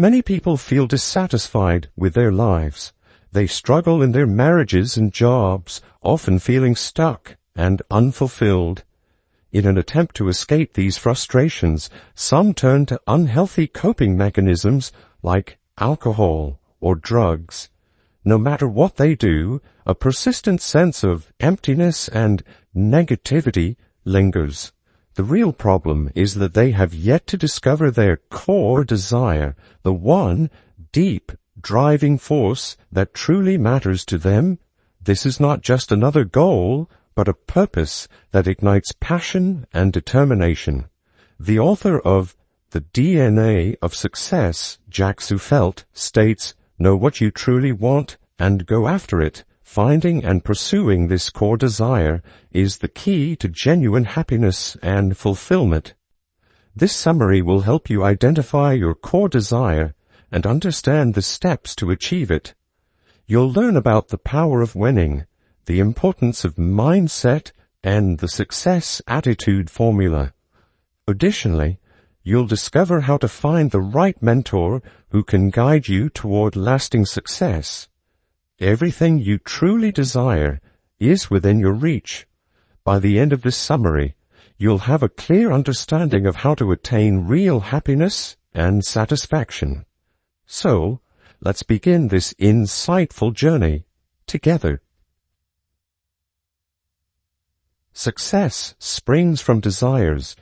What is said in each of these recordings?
Many people feel dissatisfied with their lives. They struggle in their marriages and jobs, often feeling stuck and unfulfilled. In an attempt to escape these frustrations, some turn to unhealthy coping mechanisms like alcohol or drugs. No matter what they do, a persistent sense of emptiness and negativity lingers. The real problem is that they have yet to discover their core desire, the one deep driving force that truly matters to them. This is not just another goal, but a purpose that ignites passion and determination. The author of The DNA of Success, Jack Zufelt, states, "Know what you truly want and go after it. Finding and pursuing this core desire is the key to genuine happiness and fulfillment." This summary will help you identify your core desire and understand the steps to achieve it. You'll learn about the power of winning, the importance of mindset, and the success attitude formula. Additionally, you'll discover how to find the right mentor who can guide you toward lasting success. Everything you truly desire is within your reach. By the end of this summary, you'll have a clear understanding of how to attain real happiness and satisfaction. So, let's begin this insightful journey together. Success springs from desires.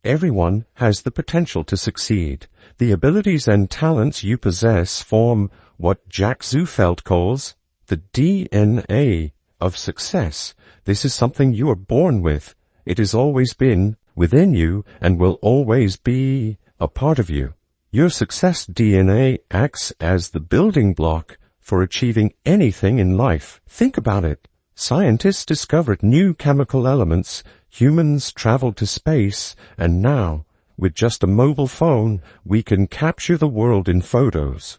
Everyone has the potential to succeed. The abilities and talents you possess form what Jack Zufelt calls the DNA of success. This is something you are born with. It has always been within you and will always be a part of you. Your success DNA acts as the building block for achieving anything in life. Think about it. Scientists discovered new chemical elements, humans traveled to space, and now, with just a mobile phone, we can capture the world in photos.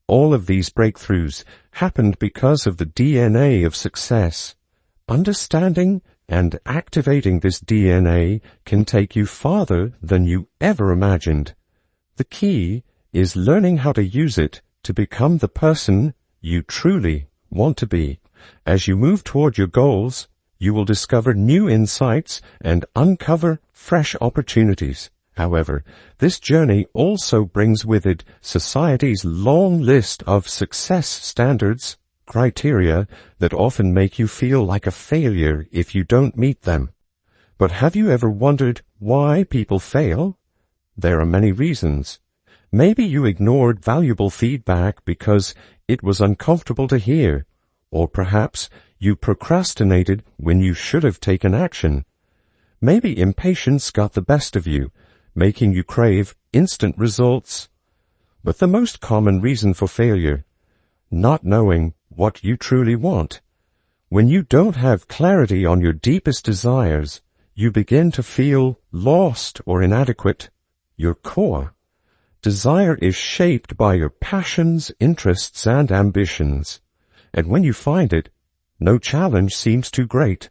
All of these breakthroughs happened because of the DNA of success. Understanding and activating this DNA can take you farther than you ever imagined. The key is learning how to use it to become the person you truly want to be. As you move toward your goals, you will discover new insights and uncover fresh opportunities. However, this journey also brings with it society's long list of success standards, criteria that often make you feel like a failure if you don't meet them. But have you ever wondered why people fail? There are many reasons. Maybe you ignored valuable feedback because it was uncomfortable to hear, or perhaps you procrastinated when you should have taken action. Maybe impatience got the best of you, making you crave instant results. But the most common reason for failure, not knowing what you truly want. When you don't have clarity on your deepest desires, you begin to feel lost or inadequate. Your core desire is shaped by your passions, interests, and ambitions. And when you find it, no challenge seems too great.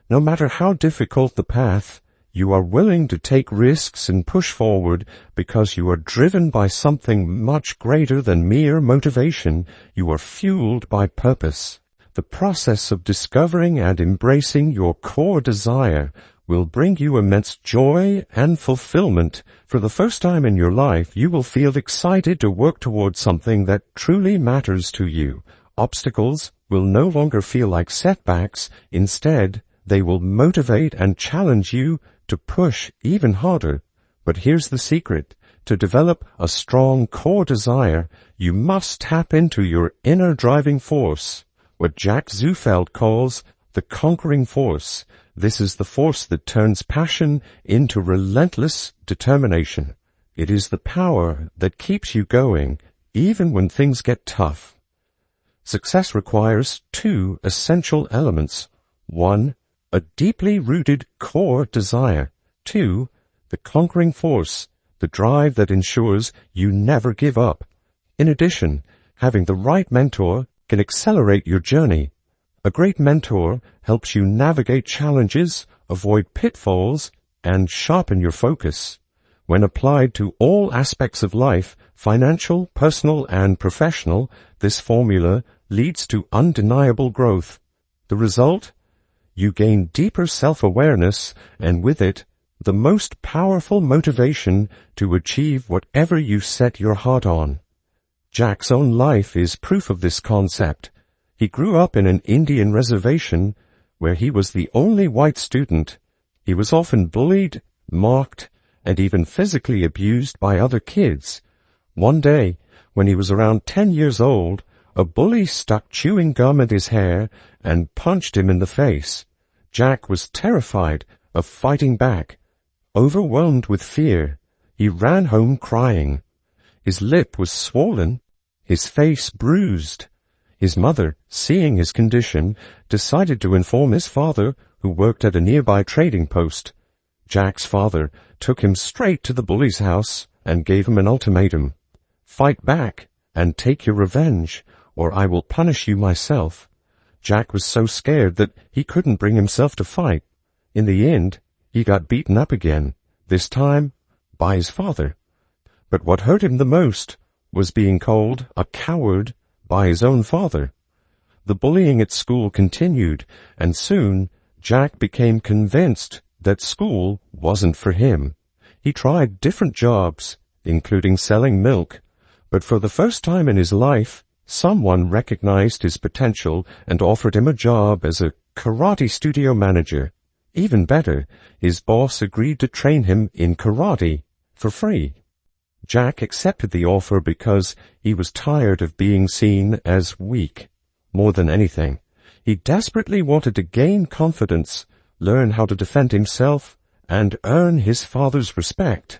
No matter how difficult the path, you are willing to take risks and push forward because you are driven by something much greater than mere motivation. You are fueled by purpose. The process of discovering and embracing your core desire will bring you immense joy and fulfillment. For the first time in your life, you will feel excited to work towards something that truly matters to you. Obstacles will no longer feel like setbacks. Instead, they will motivate and challenge you to push even harder. But here's the secret. To develop a strong core desire, you must tap into your inner driving force, what Jack Zufelt calls the conquering force. This is the force that turns passion into relentless determination. It is the power that keeps you going, even when things get tough. Success requires two essential elements. 1, a deeply rooted core desire. 2, the conquering force, the drive that ensures you never give up. In addition, having the right mentor can accelerate your journey. A great mentor helps you navigate challenges, avoid pitfalls, and sharpen your focus. When applied to all aspects of life, Financial, personal, and professional, this formula leads to undeniable growth. The result? You gain deeper self-awareness, and with it, the most powerful motivation to achieve whatever you set your heart on. Jack's own life is proof of this concept. He grew up in an Indian reservation where he was the only white student. He was often bullied, mocked, and even physically abused by other kids. One day, when he was around 10 years old, a bully stuck chewing gum at his hair and punched him in the face. Jack was terrified of fighting back. Overwhelmed with fear, he ran home crying. His lip was swollen, his face bruised. His mother, seeing his condition, decided to inform his father, who worked at a nearby trading post. Jack's father took him straight to the bully's house and gave him an ultimatum. Fight back and take your revenge, or I will punish you myself. Jack was so scared that he couldn't bring himself to fight. In the end, he got beaten up again, this time by his father. But what hurt him the most was being called a coward by his own father. The bullying at school continued, and soon Jack became convinced that school wasn't for him. He tried different jobs, including selling milk, but for the first time in his life, someone recognized his potential and offered him a job as a karate studio manager. Even better, his boss agreed to train him in karate for free. Jack accepted the offer because he was tired of being seen as weak. More than anything, he desperately wanted to gain confidence, learn how to defend himself, and earn his father's respect.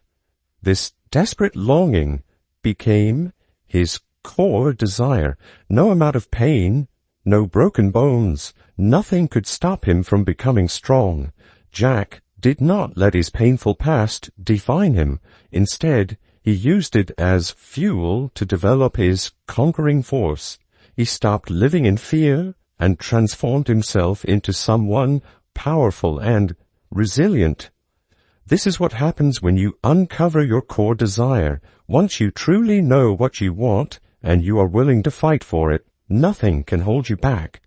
This desperate longing became his core desire. No amount of pain, no broken bones, nothing could stop him from becoming strong. Jack did not let his painful past define him. Instead, he used it as fuel to develop his conquering force. He stopped living in fear and transformed himself into someone powerful and resilient. This is what happens when you uncover your core desire. Once you truly know what you want and you are willing to fight for it, nothing can hold you back.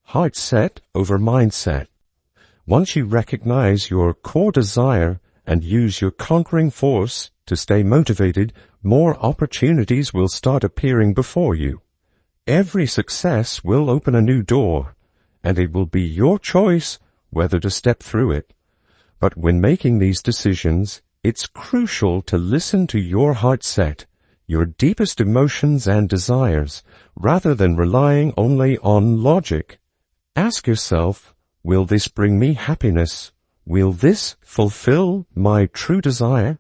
Heart set over mindset. Once you recognize your core desire and use your conquering force to stay motivated, more opportunities will start appearing before you. Every success will open a new door, and it will be your choice whether to step through it. But when making these decisions, it's crucial to listen to your heart set, your deepest emotions and desires, rather than relying only on logic. Ask yourself, will this bring me happiness? Will this fulfill my true desire?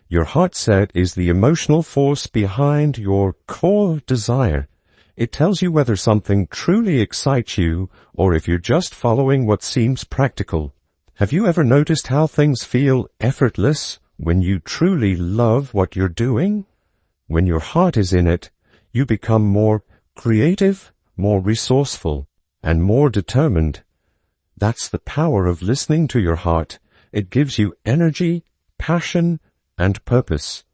Your heart set is the emotional force behind your core desire. It tells you whether something truly excites you or if you're just following what seems practical. Have you ever noticed how things feel effortless when you truly love what you're doing? When your heart is in it, you become more creative, more resourceful, and more determined. That's the power of listening to your heart. It gives you energy, passion, and purpose.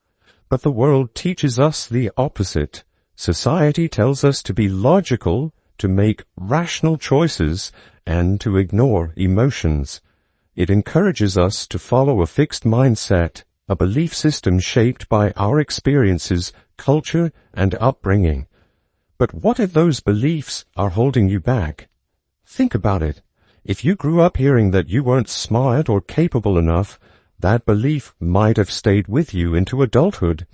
But the world teaches us the opposite. Society tells us to be logical, to make rational choices, and to ignore emotions. It encourages us to follow a fixed mindset, a belief system shaped by our experiences, culture, and upbringing. But what if those beliefs are holding you back? Think about it. If you grew up hearing that you weren't smart or capable enough, that belief might have stayed with you into adulthood.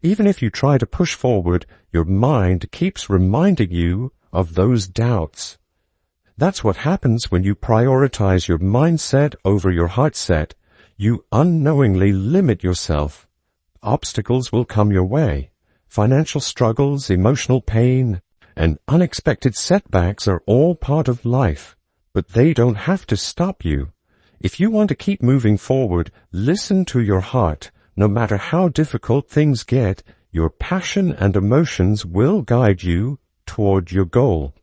Even if you try to push forward, your mind keeps reminding you of those doubts. That's what happens when you prioritize your mindset over your heart set. You unknowingly limit yourself. Obstacles will come your way. Financial struggles, emotional pain, and unexpected setbacks are all part of life. But they don't have to stop you. If you want to keep moving forward, listen to your heart. No matter how difficult things get, your passion and emotions will guide you toward your goal.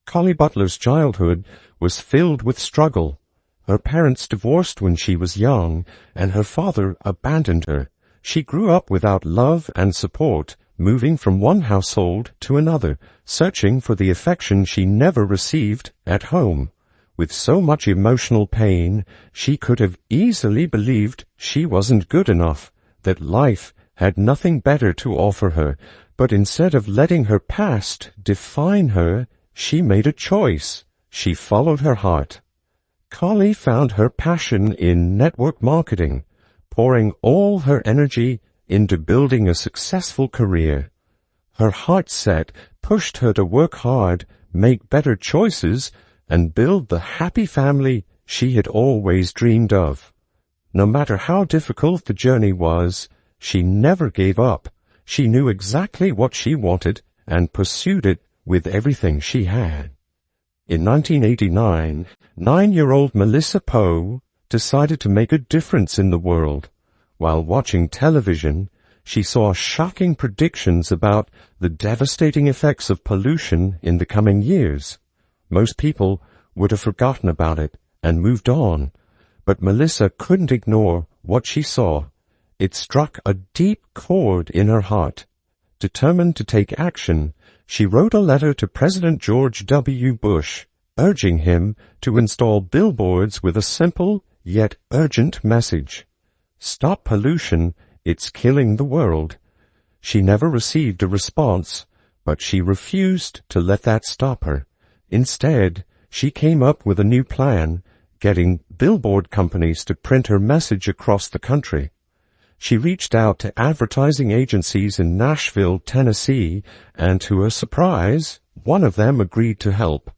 Collie Butler's childhood was filled with struggle. Her parents divorced when she was young, and her father abandoned her. She grew up without love and support, moving from one household to another, searching for the affection she never received at home. With so much emotional pain, she could have easily believed she wasn't good enough, that life had nothing better to offer her, but instead of letting her past define her, she made a choice. She followed her heart. Carly found her passion in network marketing, pouring all her energy into building a successful career. Her heart set pushed her to work hard, make better choices, and build the happy family she had always dreamed of. No matter how difficult the journey was, she never gave up. She knew exactly what she wanted and pursued it with everything she had. In 1989, 9-year-old Melissa Poe decided to make a difference in the world. While watching television, she saw shocking predictions about the devastating effects of pollution in the coming years. Most people would have forgotten about it and moved on, but Melissa couldn't ignore what she saw. It struck a deep chord in her heart. Determined to take action, she wrote a letter to President George W. Bush, urging him to install billboards with a simple yet urgent message. Stop pollution, it's killing the world. She never received a response, but she refused to let that stop her. Instead, she came up with a new plan, getting billboard companies to print her message across the country. She reached out to advertising agencies in Nashville, Tennessee, and to her surprise, one of them agreed to help.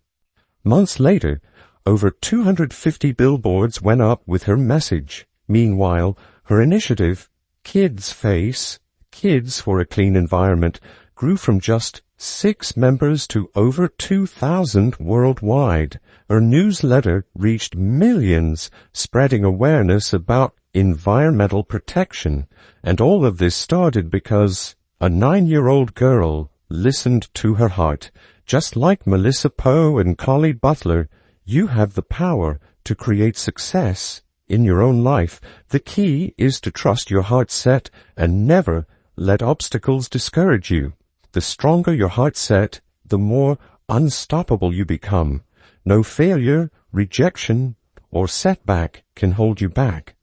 Months later, over 250 billboards went up with her message. Meanwhile, her initiative, Kids Face, Kids for a Clean Environment, grew from just 6 members to over 2,000 worldwide. Her newsletter reached millions, spreading awareness about environmental protection. And all of this started because a 9-year-old girl listened to her heart. Just like Melissa Poe and Carly Butler, you have the power to create success in your own life. The key is to trust your heart set and never let obstacles discourage you. The stronger your heart set, the more unstoppable you become. No failure, rejection, or setback can hold you back.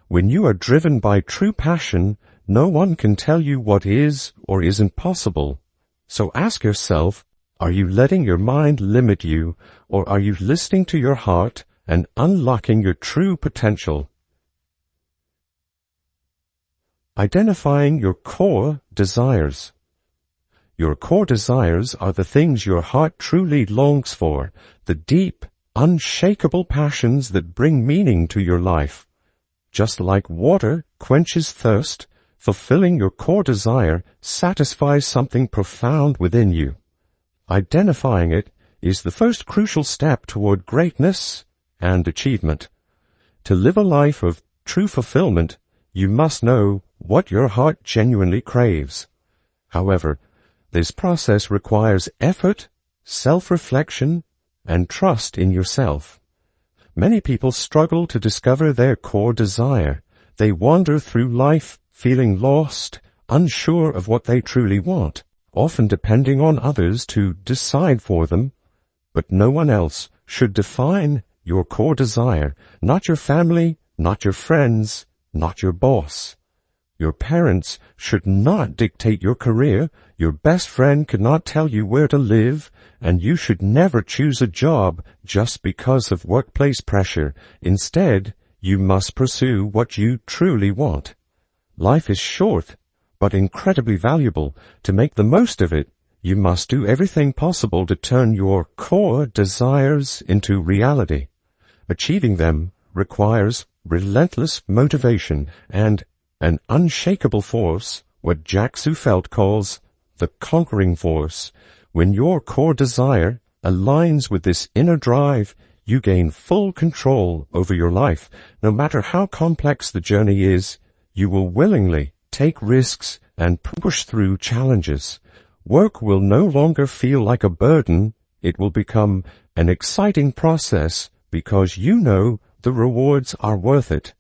When you are driven by true passion, no one can tell you what is or isn't possible. So ask yourself, are you letting your mind limit you, or are you listening to your heart and unlocking your true potential? Identifying your core desires. Your core desires are the things your heart truly longs for, the deep, unshakable passions that bring meaning to your life. Just like water quenches thirst, fulfilling your core desire satisfies something profound within you. Identifying it is the first crucial step toward greatness and achievement. To live a life of true fulfillment, you must know what your heart genuinely craves. However, this process requires effort, self-reflection, and trust in yourself. Many people struggle to discover their core desire. They wander through life feeling lost, unsure of what they truly want, often depending on others to decide for them. But no one else should define your core desire, not your family, not your friends, not your boss. Your parents should not dictate your career, your best friend could not tell you where to live, and you should never choose a job just because of workplace pressure. Instead, you must pursue what you truly want. Life is short, but incredibly valuable. To make the most of it, you must do everything possible to turn your core desires into reality. Achieving them requires relentless motivation and an unshakable force, what Jack Zufelt calls the conquering force. When your core desire aligns with this inner drive, you gain full control over your life. No matter how complex the journey is, you will willingly take risks and push through challenges. Work will no longer feel like a burden. It will become an exciting process because you know the rewards are worth it.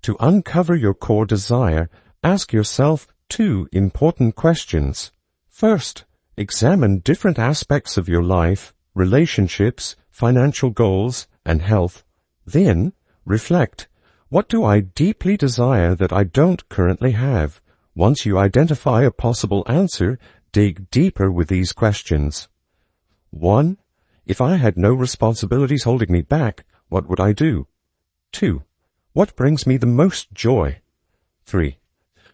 To uncover your core desire, Ask yourself two important questions. First, examine different aspects of your life, relationships, financial goals, and health. Then, reflect. What do I deeply desire that I don't currently have? Once you identify a possible answer, dig deeper with these questions. 1. If I had no responsibilities holding me back, what would I do? 2. What brings me the most joy? 3.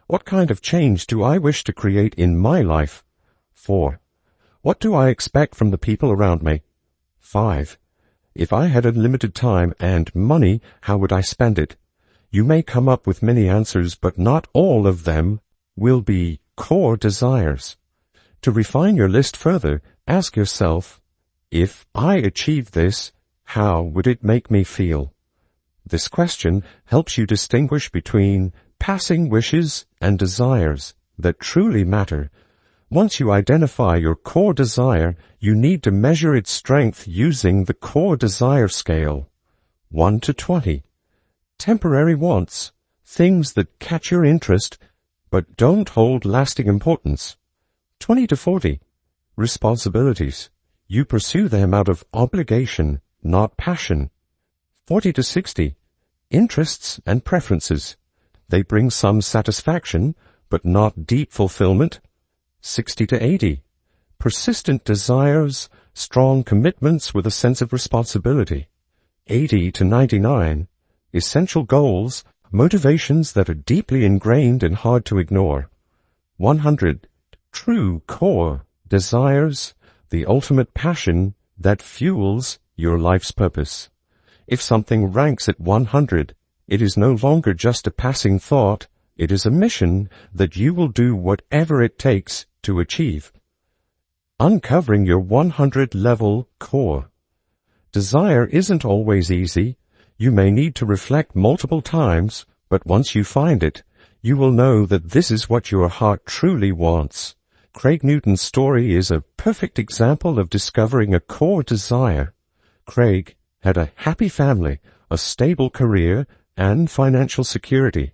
What kind of change do I wish to create in my life? 4. What do I expect from the people around me? 5. If I had unlimited time and money, how would I spend it? You may come up with many answers, but not all of them will be core desires. To refine your list further, ask yourself, if I achieve this, how would it make me feel? This question helps you distinguish between passing wishes and desires that truly matter. Once you identify your core desire, you need to measure its strength using the core desire scale. 1 to 20. Temporary wants, things that catch your interest but don't hold lasting importance. 20 to 40. Responsibilities. You pursue them out of obligation, not passion. 40 to 60. Interests and preferences. They bring some satisfaction, but not deep fulfillment. 60 to 80. Persistent desires, strong commitments with a sense of responsibility. 80 to 99. Essential goals, motivations that are deeply ingrained and hard to ignore. 100. True core desires, the ultimate passion that fuels your life's purpose. If something ranks at 100, it is no longer just a passing thought, it is a mission that you will do whatever it takes to achieve. Uncovering your 100-level core. Desire isn't always easy. You may need to reflect multiple times, but once you find it, you will know that this is what your heart truly wants. Craig Newton's story is a perfect example of discovering a core desire. Craig had a happy family, a stable career, and financial security.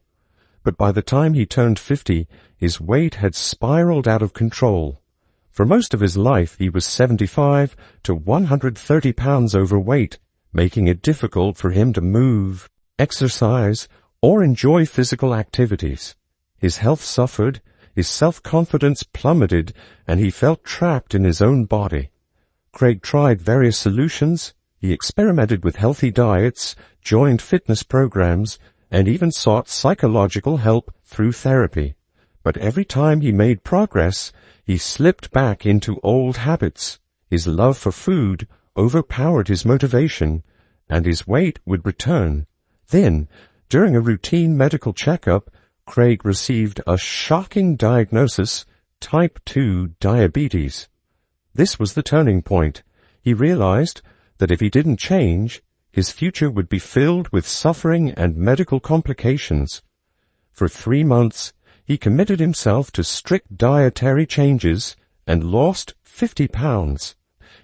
But by the time he turned 50, his weight had spiraled out of control. For most of his life, he was 75 to 130 pounds overweight, making it difficult for him to move, exercise, or enjoy physical activities. His health suffered, his self-confidence plummeted, and he felt trapped in his own body. Craig tried various solutions. He experimented with healthy diets, joined fitness programs, and even sought psychological help through therapy. But every time he made progress, he slipped back into old habits. His love for food overpowered his motivation, and his weight would return. Then, during a routine medical checkup, Craig received a shocking diagnosis, type 2 diabetes. This was the turning point. He realized that if he didn't change, his future would be filled with suffering and medical complications. For 3 months, he committed himself to strict dietary changes and lost 50 pounds.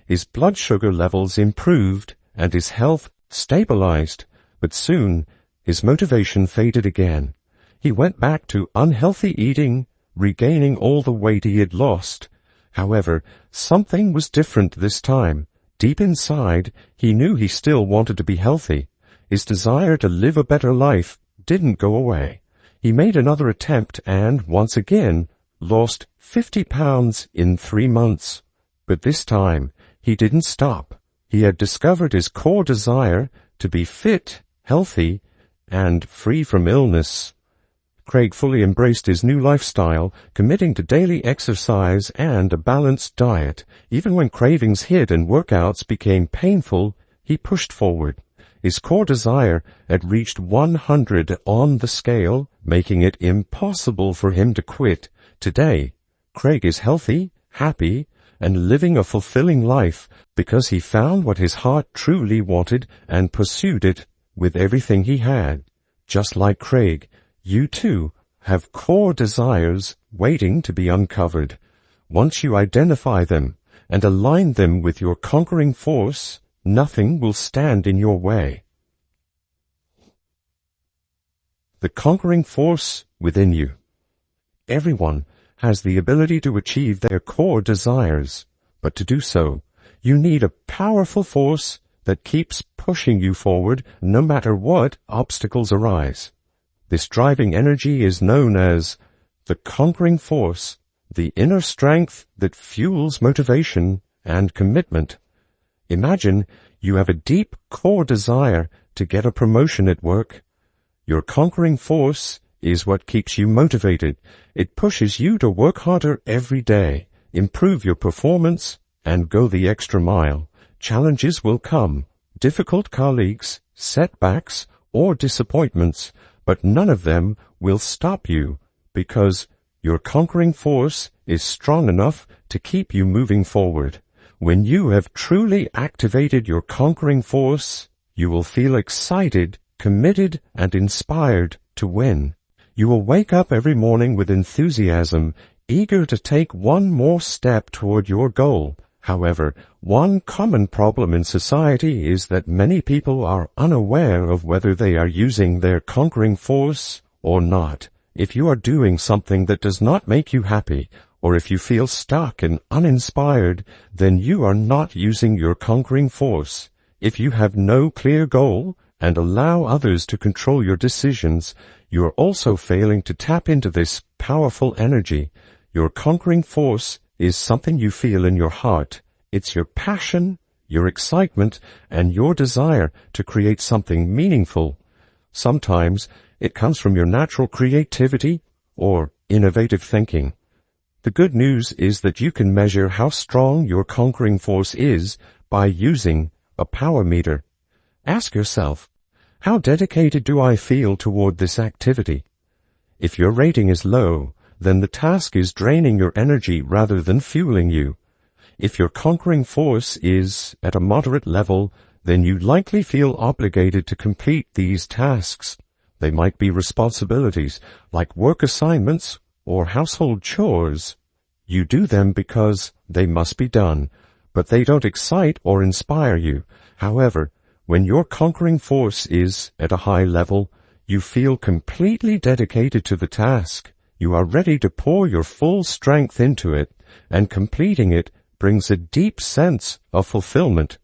His blood sugar levels improved and his health stabilized, but soon his motivation faded again. He went back to unhealthy eating, regaining all the weight he had lost. However, something was different this time. Deep inside, he knew he still wanted to be healthy. His desire to live a better life didn't go away. He made another attempt and, once again, lost 50 pounds in 3 months. But this time, he didn't stop. He had discovered his core desire to be fit, healthy, and free from illness. Craig fully embraced his new lifestyle, committing to daily exercise and a balanced diet. Even when cravings hit and workouts became painful, he pushed forward. His core desire had reached 100 on the scale, making it impossible for him to quit. Today, Craig is healthy, happy, and living a fulfilling life because he found what his heart truly wanted and pursued it with everything he had. Just like Craig, you too have core desires waiting to be uncovered. Once you identify them and align them with your conquering force, nothing will stand in your way. The conquering force within you. Everyone has the ability to achieve their core desires, but to do so, you need a powerful force that keeps pushing you forward no matter what obstacles arise. This driving energy is known as the conquering force, the inner strength that fuels motivation and commitment. Imagine you have a deep core desire to get a promotion at work. Your conquering force is what keeps you motivated. It pushes you to work harder every day, improve your performance, and go the extra mile. Challenges will come, difficult colleagues, setbacks, or disappointments, but none of them will stop you because your conquering force is strong enough to keep you moving forward. When you have truly activated your conquering force, you will feel excited, committed, and inspired to win. You will wake up every morning with enthusiasm, eager to take one more step toward your goal. However, one common problem in society is that many people are unaware of whether they are using their conquering force or not. If you are doing something that does not make you happy, or if you feel stuck and uninspired, then you are not using your conquering force. If you have no clear goal and allow others to control your decisions, you are also failing to tap into this powerful energy. Your conquering force is something you feel in your heart. It's your passion, your excitement, and your desire to create something meaningful. Sometimes it comes from your natural creativity or innovative thinking. The good news is that you can measure how strong your conquering force is by using a power meter. Ask yourself, how dedicated do I feel toward this activity? If your rating is low, then the task is draining your energy rather than fueling you. If your conquering force is at a moderate level, then you likely feel obligated to complete these tasks. They might be responsibilities like work assignments or household chores. You do them because they must be done, but they don't excite or inspire you. However, when your conquering force is at a high level, you feel completely dedicated to the task. You are ready to pour your full strength into it, and completing it brings a deep sense of fulfillment.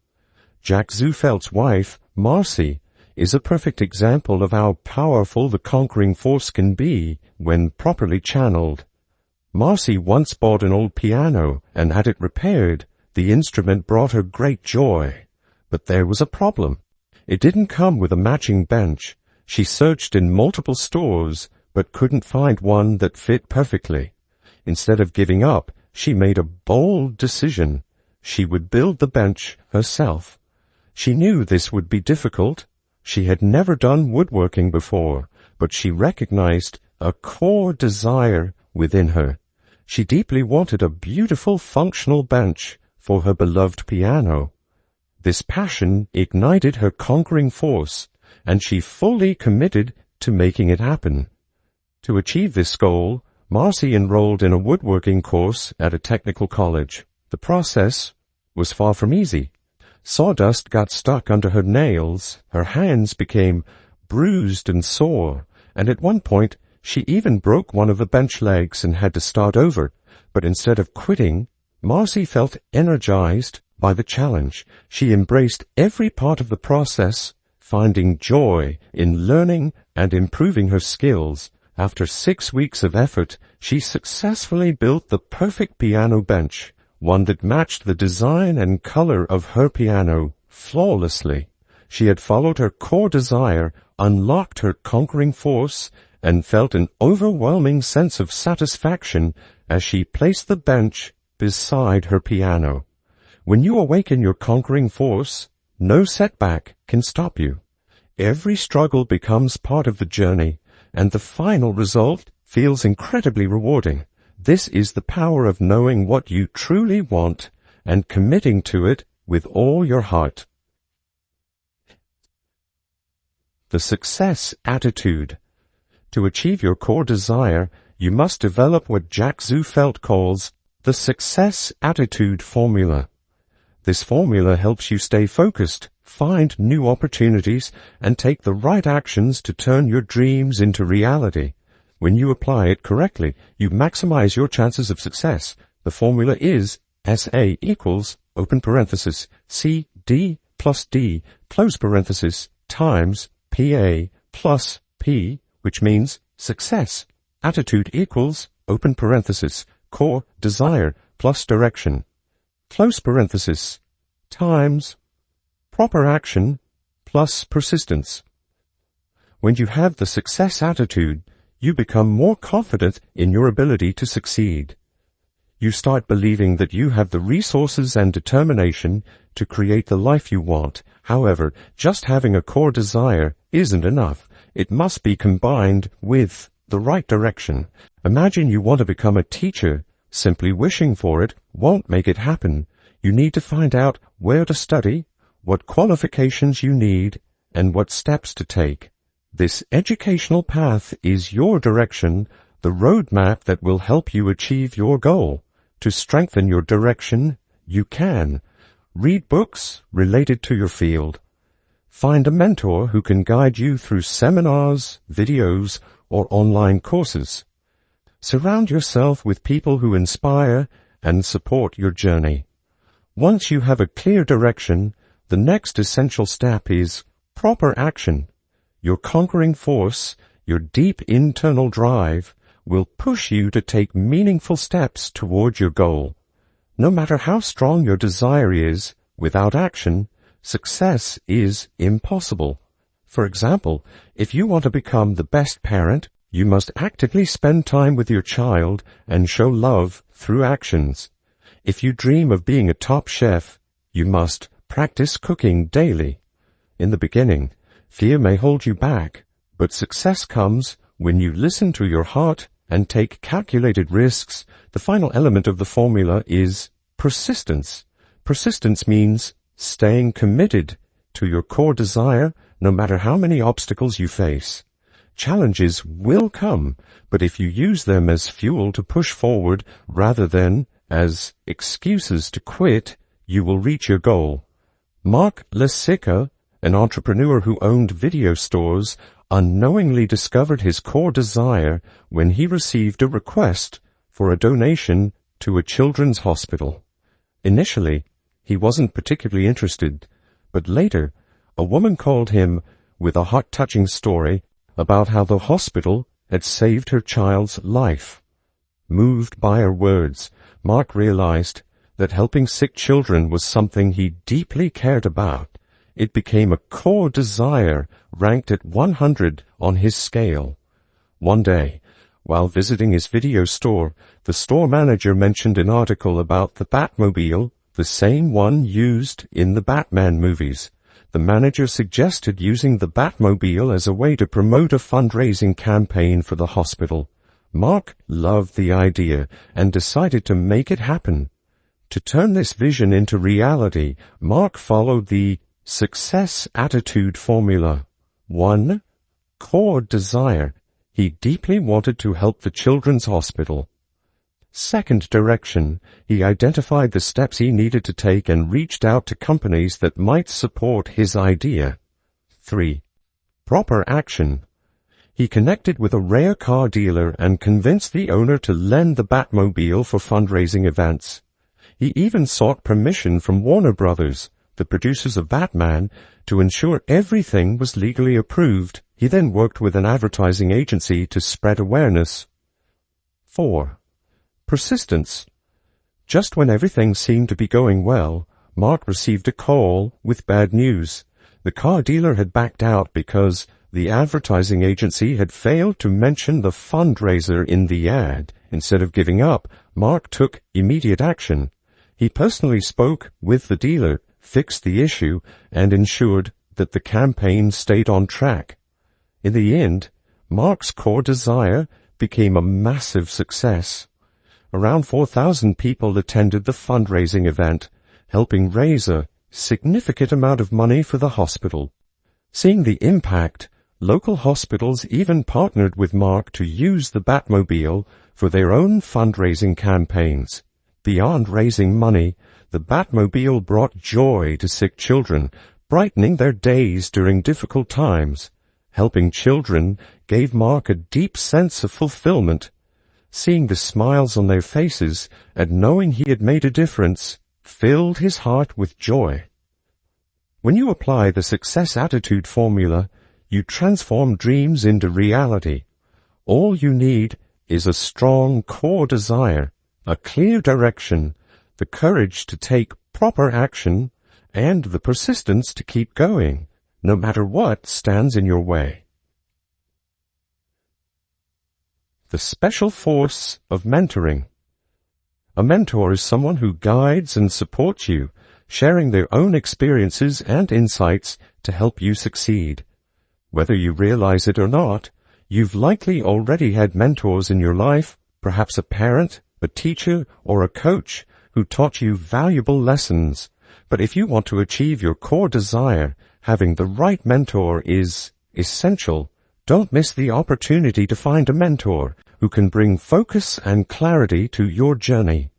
Jack Zufelt's wife, Marcy, is a perfect example of how powerful the conquering force can be when properly channeled. Marcy once bought an old piano and had it repaired. The instrument brought her great joy. But there was a problem. It didn't come with a matching bench. She searched in multiple stores, but couldn't find one that fit perfectly. Instead of giving up, she made a bold decision. She would build the bench herself. She knew this would be difficult. She had never done woodworking before, but she recognized a core desire within her. She deeply wanted a beautiful functional bench for her beloved piano. This passion ignited her conquering force, and she fully committed to making it happen. To achieve this goal, Marcy enrolled in a woodworking course at a technical college. The process was far from easy. Sawdust got stuck under her nails, her hands became bruised and sore, and at one point she even broke one of the bench legs and had to start over. But instead of quitting, Marcy felt energized by the challenge. She embraced every part of the process, finding joy in learning and improving her skills. After 6 weeks of effort, she successfully built the perfect piano bench, one that matched the design and color of her piano flawlessly. She had followed her core desire, unlocked her conquering force, and felt an overwhelming sense of satisfaction as she placed the bench beside her piano. When you awaken your conquering force, no setback can stop you. Every struggle becomes part of the journey, and the final result feels incredibly rewarding. This is the power of knowing what you truly want and committing to it with all your heart. The success attitude. To achieve your core desire, you must develop what Jack Zufelt calls the success attitude formula. This formula helps you stay focused, find new opportunities, and take the right actions to turn your dreams into reality. When you apply it correctly, you maximize your chances of success. The formula is SA equals, open parenthesis, CD plus D, close parenthesis, times PA plus P, which means success. Attitude equals, open parenthesis, core desire plus direction, close parenthesis, times proper action plus persistence. When you have the success attitude, you become more confident in your ability to succeed. You start believing that you have the resources and determination to create the life you want. However, just having a core desire isn't enough. It must be combined with the right direction. Imagine you want to become a teacher. Simply wishing for it won't make it happen. You need to find out where to study, what qualifications you need, and what steps to take. This educational path is your direction, the roadmap that will help you achieve your goal. To strengthen your direction, you can read books related to your field. Find a mentor who can guide you through seminars, videos, or online courses. Surround yourself with people who inspire and support your journey. Once you have a clear direction, the next essential step is proper action. Your conquering force, your deep internal drive, will push you to take meaningful steps toward your goal. No matter how strong your desire is, without action, success is impossible. For example, if you want to become the best parent, you must actively spend time with your child and show love through actions. If you dream of being a top chef, you must practice cooking daily. In the beginning, fear may hold you back, but success comes when you listen to your heart and take calculated risks. The final element of the formula is persistence. Persistence means staying committed to your core desire no matter how many obstacles you face. Challenges will come, but if you use them as fuel to push forward rather than as excuses to quit, you will reach your goal. Mark Lesica, an entrepreneur who owned video stores, unknowingly discovered his core desire when he received a request for a donation to a children's hospital. Initially, he wasn't particularly interested, but later, a woman called him with a heart-touching story about how the hospital had saved her child's life. Moved by her words, Mark realized that helping sick children was something he deeply cared about. It became a core desire ranked at 100 on his scale. One day, while visiting his video store, the store manager mentioned an article about the Batmobile, the same one used in the Batman movies. The manager suggested using the Batmobile as a way to promote a fundraising campaign for the hospital. Mark loved the idea and decided to make it happen. To turn this vision into reality, Mark followed the success attitude formula. 1. Core desire. He deeply wanted to help the children's hospital. Second direction. He identified the steps he needed to take and reached out to companies that might support his idea. 3. Proper action. He connected with a rare car dealer and convinced the owner to lend the Batmobile for fundraising events. He even sought permission from Warner Brothers, the producers of Batman, to ensure everything was legally approved. He then worked with an advertising agency to spread awareness. 4. Persistence. Just when everything seemed to be going well, Mark received a call with bad news. The car dealer had backed out because the advertising agency had failed to mention the fundraiser in the ad. Instead of giving up, Mark took immediate action. He personally spoke with the dealer, fixed the issue, and ensured that the campaign stayed on track. In the end, Mark's core desire became a massive success. Around 4,000 people attended the fundraising event, helping raise a significant amount of money for the hospital. Seeing the impact, local hospitals even partnered with Mark to use the Batmobile for their own fundraising campaigns. Beyond raising money, the Batmobile brought joy to sick children, brightening their days during difficult times. Helping children gave Mark a deep sense of fulfillment. Seeing the smiles on their faces and knowing he had made a difference filled his heart with joy. When you apply the success attitude formula, you transform dreams into reality. All you need is a strong core desire, a clear direction, the courage to take proper action, and the persistence to keep going, no matter what stands in your way. The special force of mentoring. A mentor is someone who guides and supports you, sharing their own experiences and insights to help you succeed. Whether you realize it or not, you've likely already had mentors in your life, perhaps a parent, a teacher, or a coach who taught you valuable lessons. But if you want to achieve your core desire, having the right mentor is essential. Don't miss the opportunity to find a mentor who can bring focus and clarity to your journey.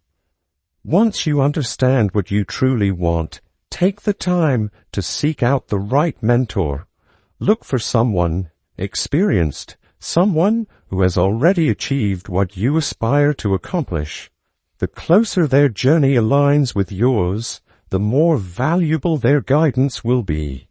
Once you understand what you truly want, take the time to seek out the right mentor. Look for someone experienced, someone who has already achieved what you aspire to accomplish. The closer their journey aligns with yours, the more valuable their guidance will be.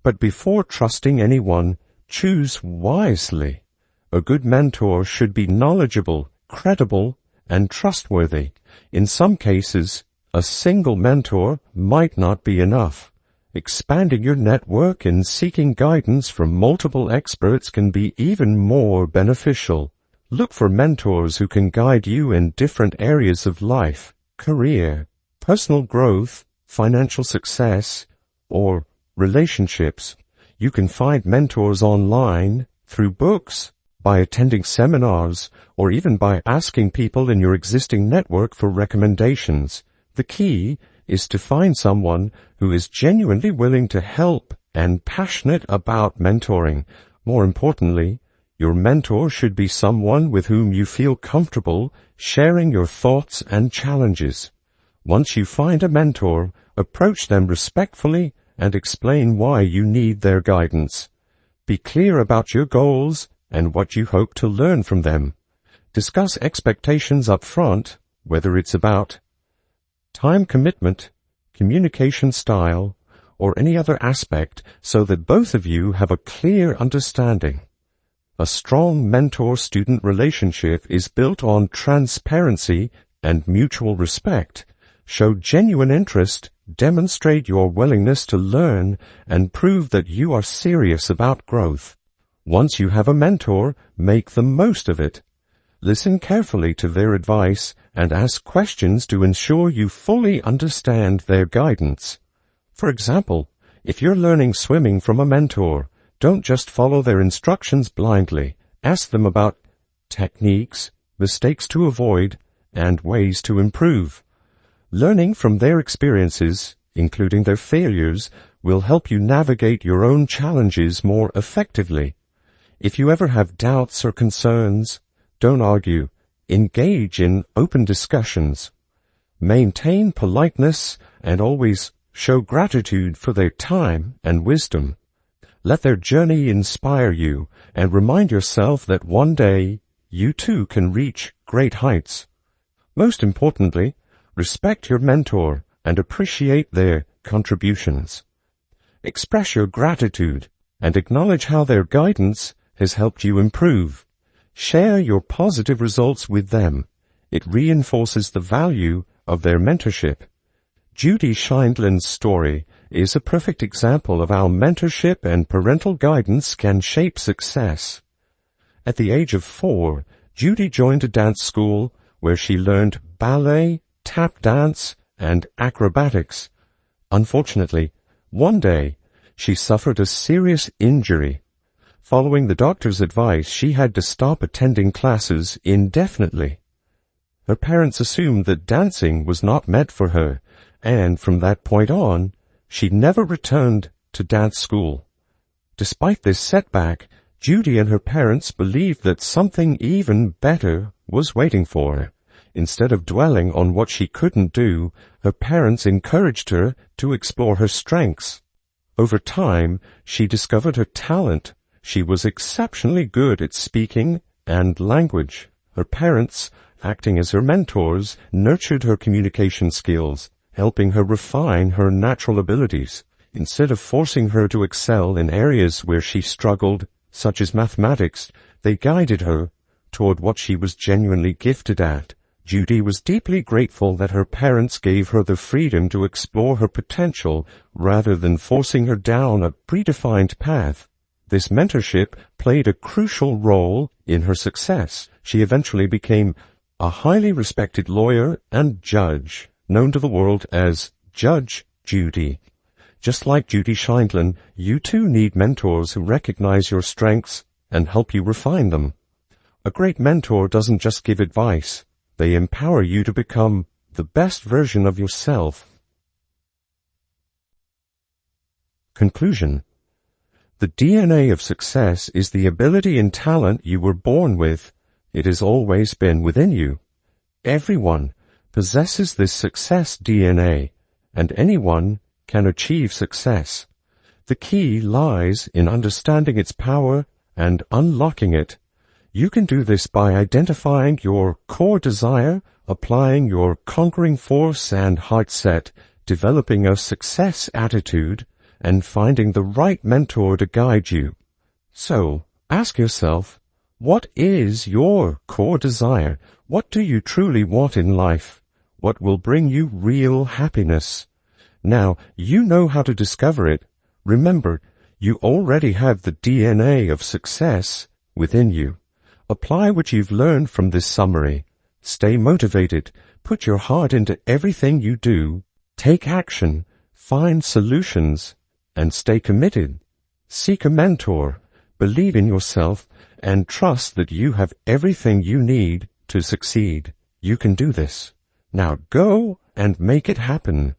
But before trusting anyone, choose wisely. A good mentor should be knowledgeable, credible, and trustworthy. In some cases, a single mentor might not be enough. Expanding your network and seeking guidance from multiple experts can be even more beneficial. Look for mentors who can guide you in different areas of life, career, personal growth, financial success, or relationships. You can find mentors online, through books, by attending seminars, or even by asking people in your existing network for recommendations. The key is to find someone who is genuinely willing to help and passionate about mentoring. More importantly, your mentor should be someone with whom you feel comfortable sharing your thoughts and challenges. Once you find a mentor, approach them respectfully and explain why you need their guidance. Be clear about your goals and what you hope to learn from them. Discuss expectations up front, whether it's about time commitment, communication style, or any other aspect, so that both of you have a clear understanding. A strong mentor-student relationship is built on transparency and mutual respect. Show genuine interest, demonstrate your willingness to learn, and prove that you are serious about growth. Once you have a mentor, make the most of it. Listen carefully to their advice and ask questions to ensure you fully understand their guidance. For example, if you're learning swimming from a mentor, don't just follow their instructions blindly. Ask them about techniques, mistakes to avoid, and ways to improve. Learning from their experiences, including their failures, will help you navigate your own challenges more effectively. If you ever have doubts or concerns, don't argue. Engage in open discussions. Maintain politeness and always show gratitude for their time and wisdom. Let their journey inspire you and remind yourself that one day you too can reach great heights. Most importantly, respect your mentor and appreciate their contributions. Express your gratitude and acknowledge how their guidance has helped you improve. Share your positive results with them. It reinforces the value of their mentorship. Judy Scheindlin's story is a perfect example of how mentorship and parental guidance can shape success. At the age of 4, Judy joined a dance school where she learned ballet, tap dance, and acrobatics. Unfortunately, one day, she suffered a serious injury. Following the doctor's advice, she had to stop attending classes indefinitely. Her parents assumed that dancing was not meant for her, and from that point on, she never returned to dance school. Despite this setback, Judy and her parents believed that something even better was waiting for her. Instead of dwelling on what she couldn't do, her parents encouraged her to explore her strengths. Over time, she discovered her talent, She was exceptionally good at speaking and language. Her parents, acting as her mentors, nurtured her communication skills, helping her refine her natural abilities. Instead of forcing her to excel in areas where she struggled, such as mathematics, they guided her toward what she was genuinely gifted at. Judy was deeply grateful that her parents gave her the freedom to explore her potential rather than forcing her down a predefined path. This mentorship played a crucial role in her success. She eventually became a highly respected lawyer and judge, known to the world as Judge Judy. Just like Judy Scheindlin, you too need mentors who recognize your strengths and help you refine them. A great mentor doesn't just give advice. They empower you to become the best version of yourself. Conclusion. The DNA of success is the ability and talent you were born with. It has always been within you. Everyone possesses this success DNA, and anyone can achieve success. The key lies in understanding its power and unlocking it. You can do this by identifying your core desire, applying your conquering force and heart set, developing a success attitude, and finding the right mentor to guide you. So, ask yourself, what is your core desire? What do you truly want in life? What will bring you real happiness? Now, you know how to discover it. Remember, you already have the DNA of success within you. Apply what you've learned from this summary. Stay motivated. Put your heart into everything you do. Take action. Find solutions. And stay committed. Seek a mentor. Believe in yourself and trust that you have everything you need to succeed. You can do this. Now go and make it happen.